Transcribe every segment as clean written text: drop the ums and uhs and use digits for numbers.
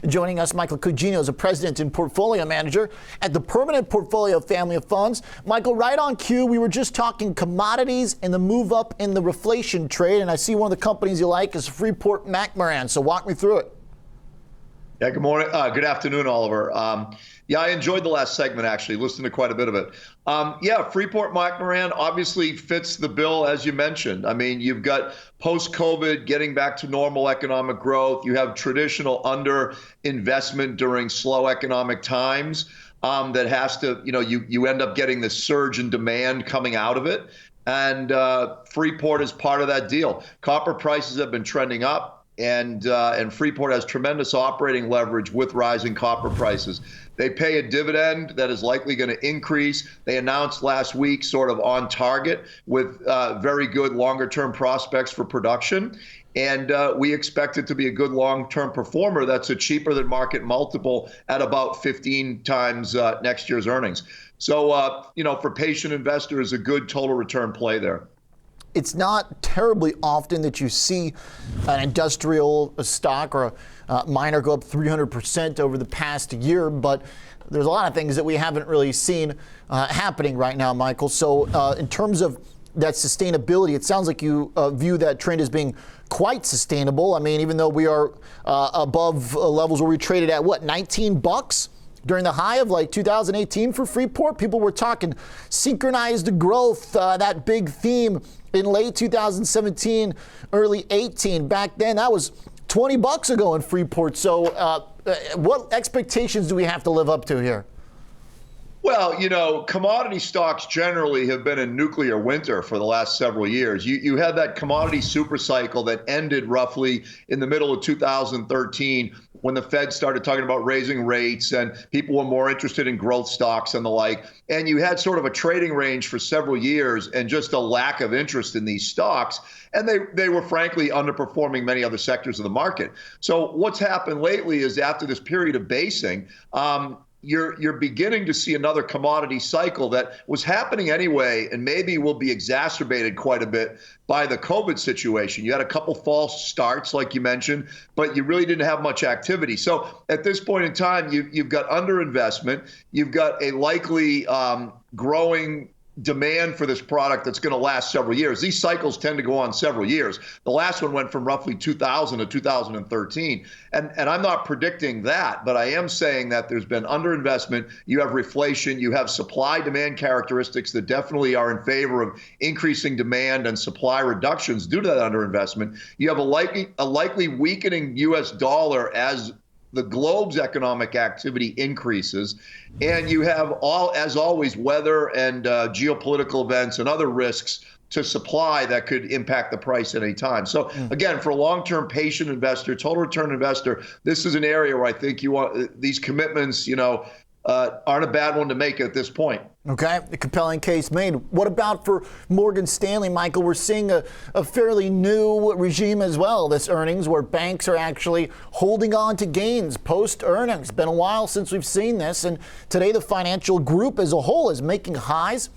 Joining us, Michael Cuggino is a president and portfolio manager at the Permanent Portfolio Family of Funds. Michael, right on cue, we were just talking commodities and the move up in the reflation trade, and I see one of the companies you like is Freeport-McMoRan, so walk me through it. Yeah, good morning. Good afternoon, Oliver. Yeah, I enjoyed the last segment, actually, listened to quite a bit of it. Yeah, Freeport-McMoRan obviously fits the bill, as you mentioned. I mean, you've got post-COVID getting back to normal economic growth. You have traditional under-investment during slow economic times that has to, you end up getting this surge in demand coming out of it. And Freeport is part of that deal. Copper prices have been trending up. And Freeport has tremendous operating leverage with rising copper prices. They pay a dividend that is likely going to increase. They announced last week sort of on target with very good longer-term prospects for production. And we expect it to be a good long-term performer that's a cheaper than market multiple at about 15 times next year's earnings. So, for patient investors, a good total return play there. It's not terribly often that you see an industrial stock or a miner go up 300% over the past year, but there's a lot of things that we haven't really seen happening right now, Michael. So in terms of that sustainability, it sounds like you view that trend as being quite sustainable. I mean, even though we are above levels where we traded at, what, $19? During the high of like 2018 for Freeport, people were talking synchronized growth, that big theme in late 2017, early 18. Back then, that was $20 ago in Freeport. So what expectations do we have to live up to here? Well, commodity stocks generally have been in nuclear winter for the last several years. You had that commodity super cycle that ended roughly in the middle of 2013 when the Fed started talking about raising rates and people were more interested in growth stocks and the like. And you had sort of a trading range for several years and just a lack of interest in these stocks. And they were frankly underperforming many other sectors of the market. So what's happened lately is after this period of basing, you're beginning to see another commodity cycle that was happening anyway and maybe will be exacerbated quite a bit by the COVID situation. You had a couple false starts, like you mentioned, but you really didn't have much activity. So at this point in time, you've got underinvestment. You've got a likely growing demand for this product that's going to last several years. These cycles tend to go on several years. The last one went from roughly 2000 to 2013. And I'm not predicting that, but I am saying that there's been underinvestment. You have reflation. You have supply-demand characteristics that definitely are in favor of increasing demand and supply reductions due to that underinvestment. You have a likely weakening U.S. dollar as the globe's economic activity increases, and you have as always, weather and geopolitical events and other risks to supply that could impact the price at any time. So again, for a long-term patient investor, total return investor, this is an area where I think you want these commitments, aren't a bad one to make at this point. Okay, a compelling case made. What about for Morgan Stanley, Michael? We're seeing a fairly new regime as well, this earnings, where banks are actually holding on to gains post-earnings. Been a while since we've seen this, and today the financial group as a whole is making highs,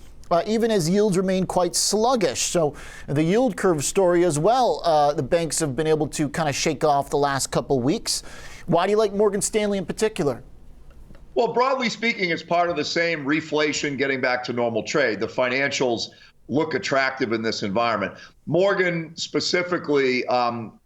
even as yields remain quite sluggish. So the yield curve story as well, the banks have been able to kind of shake off the last couple weeks. Why do you like Morgan Stanley in particular? Well, broadly speaking, it's part of the same reflation getting back to normal trade. The financials look attractive in this environment. Morgan specifically,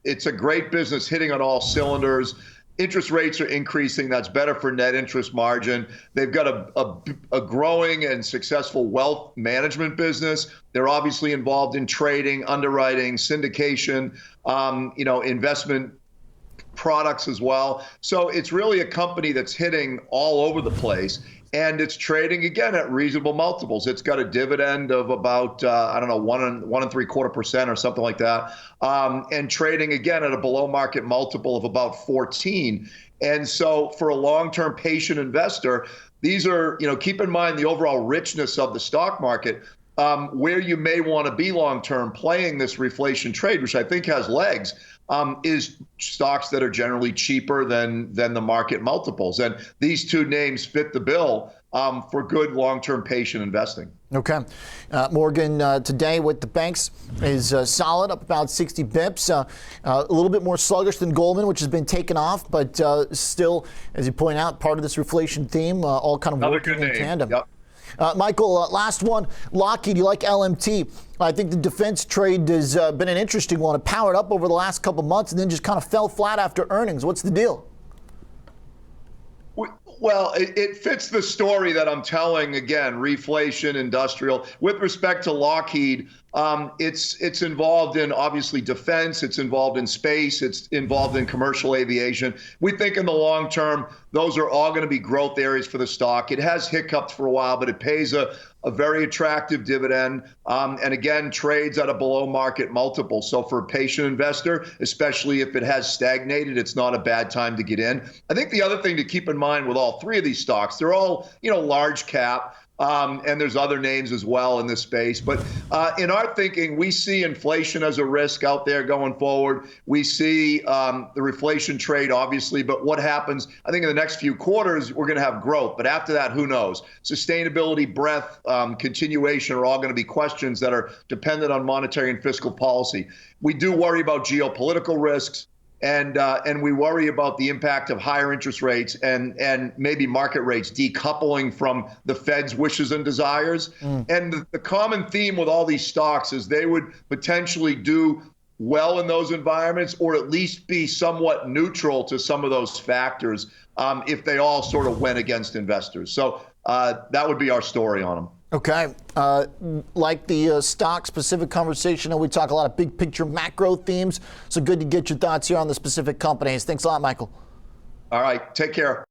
it's a great business hitting on all cylinders. Interest rates are increasing. That's better for net interest margin. They've got a growing and successful wealth management business. They're obviously involved in trading, underwriting, syndication, investment products as well. So it's really a company that's hitting all over the place, and it's trading again at reasonable multiples. It's got a dividend of about 1.75% or something like that, and trading again at a below market multiple of about 14. And so for a long-term patient investor, these are, keep in mind the overall richness of the stock market. where you may want to be long-term playing this reflation trade, which I think has legs, is stocks that are generally cheaper than the market multiples. And these two names fit the bill for good long-term patient investing. Okay. Morgan, today with the banks is solid, up about 60 bips. A little bit more sluggish than Goldman, which has been taken off, but still, as you point out, part of this reflation theme, all kind of working in tandem. Yep. Michael, last one. Lockheed, you like LMT. I think the defense trade has been an interesting one. It powered up over the last couple months and then just kind of fell flat after earnings. What's the deal? Well, it fits the story that I'm telling, again, reflation, industrial. With respect to Lockheed, it's involved in, obviously, defense. It's involved in space. It's involved in commercial aviation. We think in the long term, those are all going to be growth areas for the stock. It has hiccuped for a while, but it pays a very attractive dividend, and again, trades at a below market multiple. So for a patient investor, especially if it has stagnated, it's not a bad time to get in. I think the other thing to keep in mind with all three of these stocks, they're all, large cap. And there's other names as well in this space. But in our thinking, we see inflation as a risk out there going forward. We see the reflation trade, obviously. But what happens, I think in the next few quarters, we're going to have growth. But after that, who knows? Sustainability, breadth, continuation are all going to be questions that are dependent on monetary and fiscal policy. We do worry about geopolitical risks. And we worry about the impact of higher interest rates and maybe market rates decoupling from the Fed's wishes and desires. And the common theme with all these stocks is they would potentially do well in those environments, or at least be somewhat neutral to some of those factors if they all sort of went against investors. So that would be our story on them. Okay. Like the stock-specific conversation, we talk a lot of big picture macro themes. So good to get your thoughts here on the specific companies. Thanks a lot, Michael. All right. Take care.